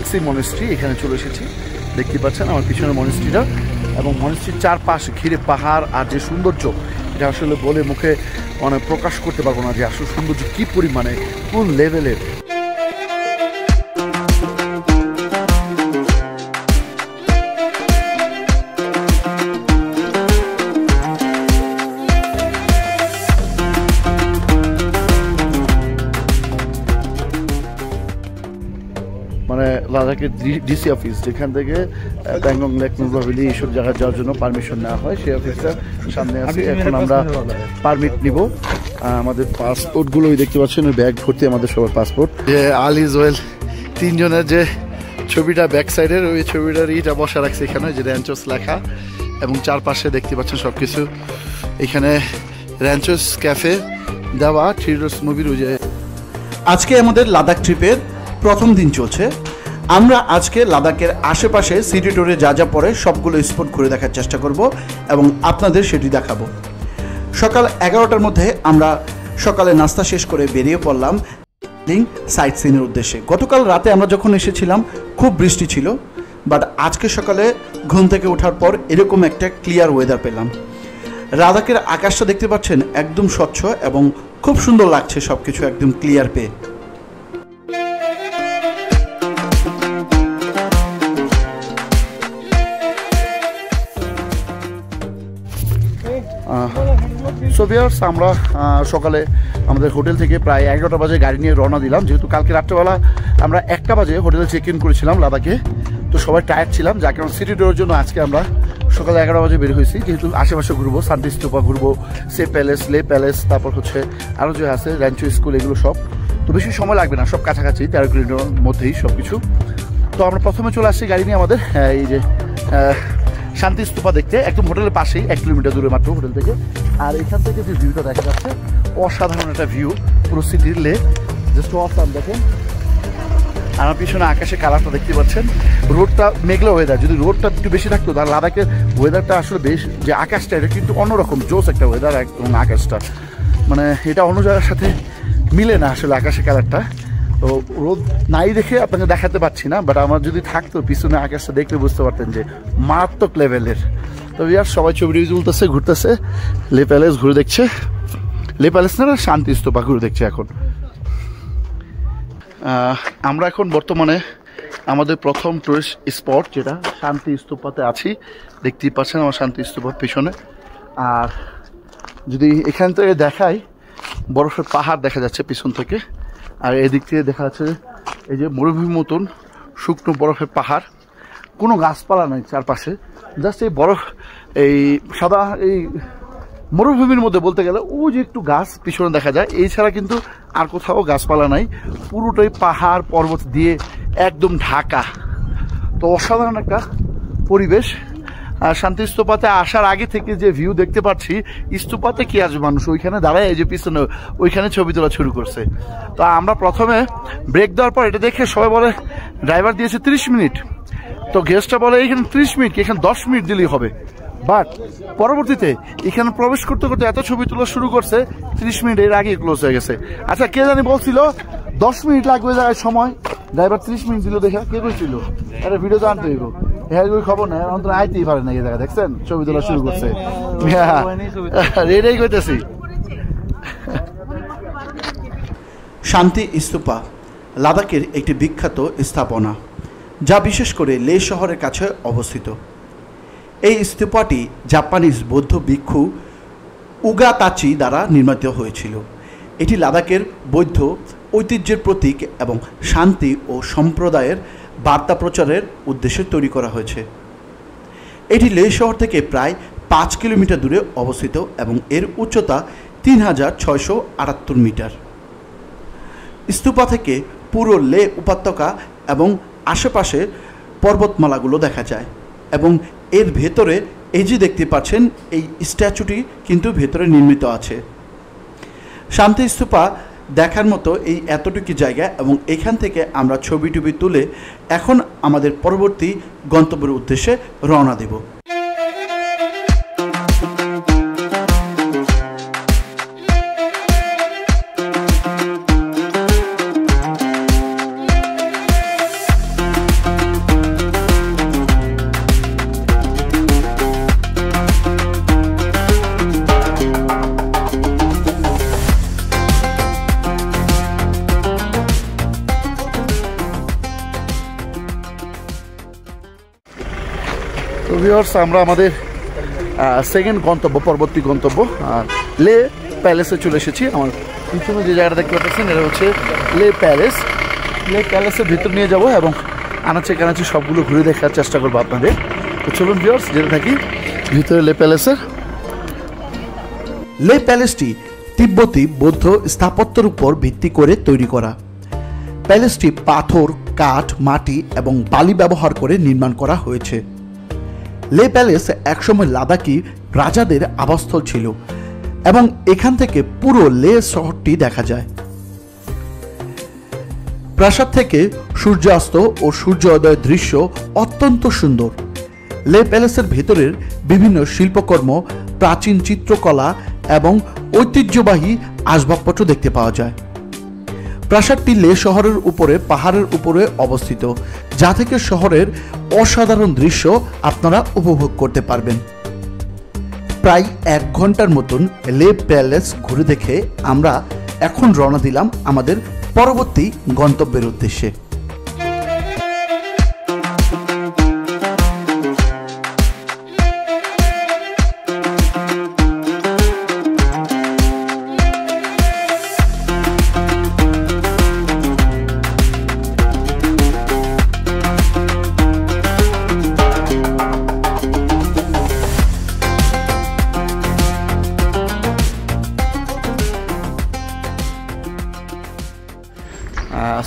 খালসি monastery, এখানে চলে এসেছি। দেখতে পাচ্ছেন আমার পিছনের মনেস্ট্রিটা, এবং মনেস্ট্রির চারপাশ ঘিরে পাহাড় আর যে সৌন্দর্য, এটা আসলে বলে মুখে মানে প্রকাশ করতে পারবো না যে আসলে সৌন্দর্য কী পরিমাণে, কোন লেভেলের। মানে লাদাখের ডিসি অফিস, যেখান থেকে প্যাংগং লেক, নুব্রা ভ্যালি এইসব জায়গায় যাওয়ার জন্য পারমিশন নেওয়া হয়, সেই অফিসটা সামনে আছে। এখন আমরা পারমিট নিব। আমাদের পাসপোর্টগুলোই দেখতে পাচ্ছেন, ওই ব্যাগ ভর্তি আমাদের সবার পাসপোর্ট। যে আলি জোয়েল তিনজনের যে ছবিটা ব্যাক সাইডের, ওই ছবিটার ইটা বসা রাখছে এখানে, যে র্যাঞ্চোস লেখা, এবং চারপাশে দেখতে পাচ্ছেন সব কিছু। এখানে র্যাঞ্চোস ক্যাফে দেওয়া থ্রি ইডিয়টস মুভির। ওই যে আজকে আমাদের লাদাখ ট্রিপের প্রথম দিন চলছে। আমরা আজকে লাদাখের আশেপাশে সিটি ট্যুরে যা যা পড়ে সবগুলো স্পট ঘুরে দেখার চেষ্টা করব এবং আপনাদের সেটি দেখাবো। সকাল 11টার মধ্যে আমরা সকালে নাস্তা শেষ করে বেরিয়ে পড়লাম সাইট সিনের উদ্দেশ্যে। গতকাল রাতে আমরা যখন এসেছিলাম খুব বৃষ্টি ছিল, বাট আজকে সকালে ঘুম থেকে ওঠার পর এরকম একটা ক্লিয়ার ওয়েদার পেলাম। লাদাখের আকাশটা দেখতে পাচ্ছেন একদম স্বচ্ছ এবং খুব সুন্দর লাগছে সব কিছু একদম ক্লিয়ার পেয়ে। সো ভিউয়ার্স, আমরা সকালে আমাদের হোটেল থেকে প্রায় 11টা বাজে গাড়ি নিয়ে রওনা দিলাম। যেহেতু কালকে রাত্রেবেলা আমরা 1টা বাজে হোটেলে চেক ইন করেছিলাম লাদাখে, তো সবাই টায়ার্ড ছিলাম, যার কারণে সিটি ট্যুরের জন্য আজকে আমরা সকালে 11টা বাজে বের হয়েছি। যেহেতু আশেপাশে ঘুরবো, শান্তি স্তূপা ঘুরবো, সে প্যালেস, লে প্যালেস, তারপর হচ্ছে আরও যে আছে র্যাঞ্চো স্কুল, এগুলো সব। তো বেশি সময় লাগবে না, সব কাছাকাছি 13 কিলোমিটার মধ্যেই সব কিছু। তো আমরা প্রথমে চলে আসছি গাড়ি নিয়ে আমাদের এই যে শান্তি স্তূপা দেখতে, একদম হোটেলের পাশেই 1 কিলোমিটার দূরে মাত্র হোটেল থেকে। আর এখান থেকে যে ভিউটা দেখা যাচ্ছে, অসাধারণ একটা ভিউ, পুরো সিটির লেক, জাস্ট অসাম। দেখেন আমার পিছনে আকাশে কালারটা দেখতে পাচ্ছেন। রোডটা মেঘলা ওয়েদার, যদি রোডটা একটু বেশি থাকতো তাহলে লাদাখের ওয়েদারটা আসলে বেশ, যে আকাশটা এটা কিন্তু অন্যরকম জোস একটা ওয়েদার, একদম আকাশটা মানে এটা অন্য জায়গার সাথে মিলে না আসলে আকাশের কালারটা। তো রোদ নাই দেখে আপনাকে দেখাতে পারছি না, বাট আমার যদি থাকতো পিছনে আকাশটা দেখলে বুঝতে পারতেন যে মারাত্মক লেভেলের। তো ইয়ার সবাই ছবি তুলতেছে, ঘুরতেছে, লে প্যালেস ঘুরে দেখছে, লে প্যালেস না, শান্তি স্তূপা ঘুরে দেখছে। এখন আমরা এখন বর্তমানে আমাদের প্রথম টুরিস্ট স্পট যেটা শান্তি স্তূপাতে আছি, দেখতেই পাচ্ছেন আমার শান্তি স্তূপার পিছনে। আর যদি এখান থেকে দেখাই, বরফের পাহাড় দেখা যাচ্ছে পিছন থেকে, আর এদিক থেকে দেখা যাচ্ছে এই যে মরুভূমির মতন শুকনো বরফের পাহাড়, কোনো গাছপালা নেই চারপাশে, জাস্ট এই বরফ, এই সাদা এই মরুভূমির মধ্যে বলতে গেলে ও যে একটু গাছ পিছনে দেখা যায়, এছাড়া কিন্তু আর কোথাও গাছপালা নাই, পুরোটাই পাহাড় পর্বত দিয়ে একদম ঢাকা। তো অসাধারণ একটা পরিবেশ। আর শান্তি স্তূপাতে আসার আগে থেকে যে ভিউ দেখতে পাচ্ছি, স্তূপাতে কি আসবে মানুষ, ওইখানে দাঁড়ায় এই যে পিছনে ওইখানে ছবি তোলা শুরু করছে। তো আমরা প্রথমে ব্রেক দেওয়ার পর এটা দেখে সবাই বলে ড্রাইভার দিয়েছে 30 মিনিট, তো গেস্টটা বলে এখানে 30 মিনিট, এখানে 10 মিনিট দিলেই হবে। বাট পরবর্তীতে এখানে প্রবেশ করতে করতে এত ছবি তোলা শুরু করছে, 30 মিনিট এর আগে ক্লোজ হয়ে গেছে। আচ্ছা, কে জানি বলছিল 10 মিনিট লাগবে যায় সময়, ড্রাইভার 30 মিনিট দিল, দেখা কে বলছিল? আরে ভিডিও জানতে হইব, হ্যাঁ খবর নাই, অন্তত আইতেই পারে না এই জায়গা, দেখছেন ছবি তোলা শুরু করছে। রেডি করতেছি। শান্তি স্তূপা লাদাখের একটি বিখ্যাত স্থাপনা, যা বিশেষ করে লে শহরের কাছে অবস্থিত। এই স্তূপাটি জাপানিজ বৌদ্ধ ভিক্ষু উগাতাচি দ্বারা নির্মিত হয়েছিল। এটি লাদাখের বৌদ্ধ ঐতিহ্যের প্রতীক এবং শান্তি ও সম্প্রদায়ের বার্তা প্রচারের উদ্দেশ্যে তৈরি করা হয়েছে। এটি লে শহর থেকে প্রায় 5 কিলোমিটার দূরে অবস্থিত এবং এর উচ্চতা 3678 মিটার। স্তূপা থেকে পুরো লে উপত্যকা এবং আশেপাশে পর্বতমালাগুলো দেখা যায়, এবং এর ভেতরে এই যে দেখতে পাচ্ছেন এই স্ট্যাচুটি কিন্তু ভেতরে নির্মিত আছে। শান্তি স্তূপা দেখার মতো এই এতটুকু জায়গা, এবং এখান থেকে আমরা ছবি টবি তুলে এখন আমাদের পরবর্তী গন্তব্যের উদ্দেশ্যে রওনা দেব। তো ভিউয়ার্স, আমরা আমাদের সেকেন্ড গন্তব্য, পরবর্তী গন্তব্য লে প্যালেসে চলে এসেছি। আমার পিছনে যে জায়গাটা দেখতে পাচ্ছেন এটা হচ্ছে লে প্যালেস। লে প্যালেসের ভিতর নিয়ে যাব এবং আনাচে কানাচে সবগুলো ঘুরে দেখার চেষ্টা করবো আপনাদের। তো চলুন ভিউয়ার্স, যেতে থাকি ভিতরে লে প্যালেসের। লে প্যালেসটি তিব্বতী বৌদ্ধ স্থাপত্যের উপর ভিত্তি করে তৈরি করা। প্যালেসটি পাথর, কাঠ, মাটি এবং বালি ব্যবহার করে নির্মাণ করা হয়েছে। লে প্যালেস একসময় লাদাখি রাজাদের আবাসস্থল ছিল এবং এখান থেকে পুরো লে শহরটি দেখা যায়। প্রাসাদ থেকে সূর্যাস্ত ও সূর্যোদয়ের দৃশ্য অত্যন্ত সুন্দর। লে প্যালেসের ভেতরের বিভিন্ন শিল্পকর্ম, প্রাচীন চিত্রকলা এবং ঐতিহ্যবাহী আসবাবপত্র দেখতে পাওয়া যায়। প্রাসাদটি লে শহরের উপরে পাহাড়ের উপরে অবস্থিত, যা থেকে শহরের অসাধারণ দৃশ্য আপনারা উপভোগ করতে পারবেন। প্রায় 1 ঘন্টার মতন লে প্যালেস ঘুরে দেখে আমরা এখন রওনা দিলাম আমাদের পরবর্তী গন্তব্যের উদ্দেশ্যে।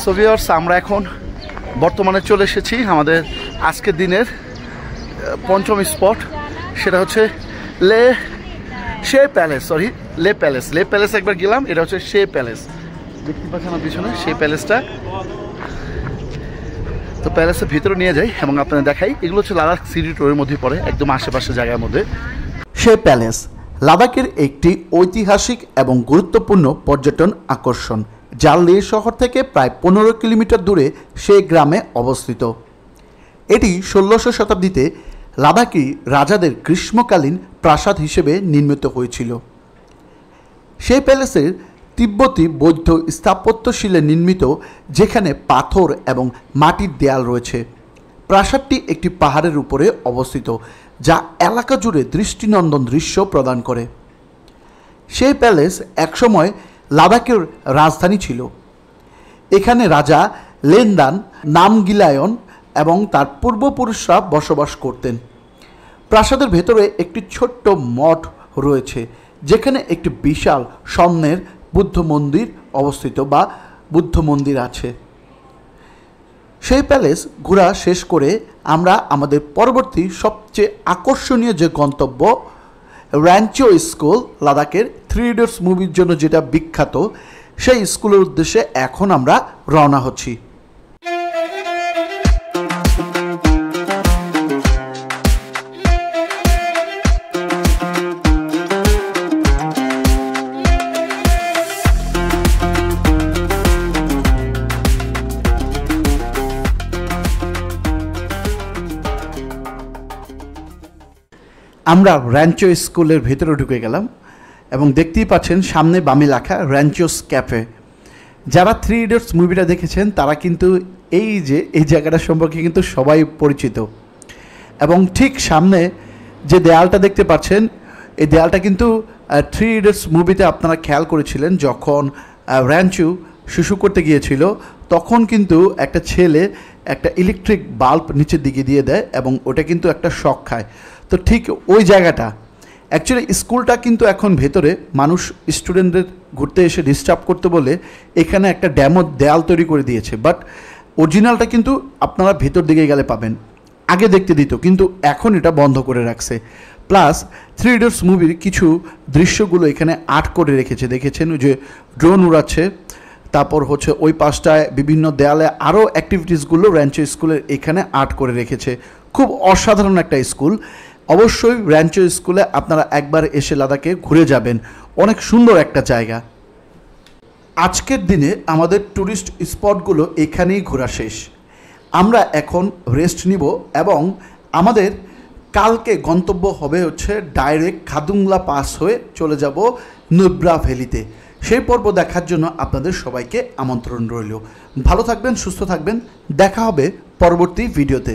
সো ভিউয়ার্স, আমরা এখন বর্তমানে চলে এসেছি আমাদের আজকের দিনের পঞ্চম স্পট। সেটা হচ্ছে লে প্যালেস একবার গেলাম। এটা হচ্ছে শে প্যালেস, দেখতে পাচ্ছেন আমার পিছনে শে প্যালেসটা। তো প্যালেসের ভিতরে নিয়ে যাই এবং আপনাদের দেখাই। এগুলো হচ্ছে লাদাখ সিটি ট্যুরের মধ্যে পড়ে, একদম আশেপাশে জায়গার মধ্যে। শে প্যালেস লাদাখের একটি ঐতিহাসিক এবং গুরুত্বপূর্ণ পর্যটন আকর্ষণ, যা লে শহর থেকে প্রায় 15 কিলোমিটার দূরে সে গ্রামে অবস্থিত। এটি 1600 শতাব্দীতে লাদাখি রাজাদের গ্রীষ্মকালীন প্রাসাদ হিসেবে নির্মিত হয়েছিল। সেই প্যালেসের তিব্বতী বৌদ্ধ স্থাপত্যশৈলে নির্মিত, যেখানে পাথর এবং মাটির দেয়াল রয়েছে। প্রাসাদটি একটি পাহাড়ের উপরে অবস্থিত, যা এলাকা জুড়ে দৃষ্টিনন্দন দৃশ্য প্রদান করে। সেই প্যালেস একসময় লাদাখের রাজধানী ছিল। এখানে রাজা লেনদান নামগিলায়ন এবং তার পূর্বপুরুষরা বসবাস করতেন। প্রাসাদের ভেতরে একটি ছোট্ট মঠ রয়েছে, যেখানে একটি বিশাল স্বর্ণের বুদ্ধ মন্দির অবস্থিত বা বুদ্ধ মন্দির আছে। সেই প্যালেস ঘোরা শেষ করে আমরা আমাদের পরবর্তী সবচেয়ে আকর্ষণীয় যে গন্তব্য, র্যাঞ্চো স্কুল, লাদাখের 3 ইডিয়টস মুভির জন্য যেটা বিখ্যাত, সেই স্কুলের উদ্দেশ্যে এখন আমরা রওনা হচ্ছি। আমরা র্যাঞ্চো স্কুলের ভেতরে ঢুকে গেলাম এবং দেখতেই পাচ্ছেন সামনে বামে লেখা র্যাঞ্চোস ক্যাফে। যারা 3 ইডিয়টস মুভিটা দেখেছেন তারা কিন্তু এই জায়গাটা সম্পর্কে কিন্তু সবাই পরিচিত। এবং ঠিক সামনে যে দেয়ালটা দেখতে পাচ্ছেন, এই দেয়ালটা কিন্তু 3 ইডিয়টস মুভিতে আপনারা খেয়াল করেছিলেন, যখন র্যাঞ্চো শুশু করতে গিয়েছিল তখন কিন্তু একটা ছেলে একটা ইলেকট্রিক বাল্ব নিচের দিকে দিয়ে দেয় এবং ওটা কিন্তু একটা শক খায়। তো ঠিক ওই জায়গাটা অ্যাকচুয়ালি স্কুলটা কিন্তু এখন ভেতরে মানুষ স্টুডেন্টদের ঘুরতে এসে ডিস্টার্ব করতে বলে এখানে একটা ড্যামো দেয়াল তৈরি করে দিয়েছে, বাট অরিজিনালটা কিন্তু আপনারা ভেতর দিকে গেলে পাবেন। আগে দেখতে দিত, কিন্তু এখন এটা বন্ধ করে রাখছে। প্লাস 3 ইডিয়টস মুভির কিছু দৃশ্যগুলো এখানে আর্ট করে রেখেছে, দেখেছেন ওই যে ড্রোন উড়াচ্ছে, তারপর হচ্ছে ওই পাশটায় বিভিন্ন দেয়ালে আরও অ্যাক্টিভিটিসগুলো র্যাঞ্চো স্কুলের এখানে আর্ট করে রেখেছে। খুব অসাধারণ একটা স্কুল। অবশ্যই র্যাঞ্চো স্কুলে আপনারা একবার এসে লাদাখে ঘুরে যাবেন, অনেক সুন্দর একটা জায়গা। আজকের দিনে আমাদের ট্যুরিস্ট স্পটগুলো এখানেই ঘোরা শেষ। আমরা এখন রেস্ট নিব এবং আমাদের কালকে গন্তব্য হবে হচ্ছে ডাইরেক্ট খাদুংলা পাস হয়ে চলে যাব নুব্রা ভ্যালিতে। সেই পর্ব দেখার জন্য আপনাদের সবাইকে আমন্ত্রণ রইল। ভালো থাকবেন, সুস্থ থাকবেন, দেখা হবে পরবর্তী ভিডিওতে।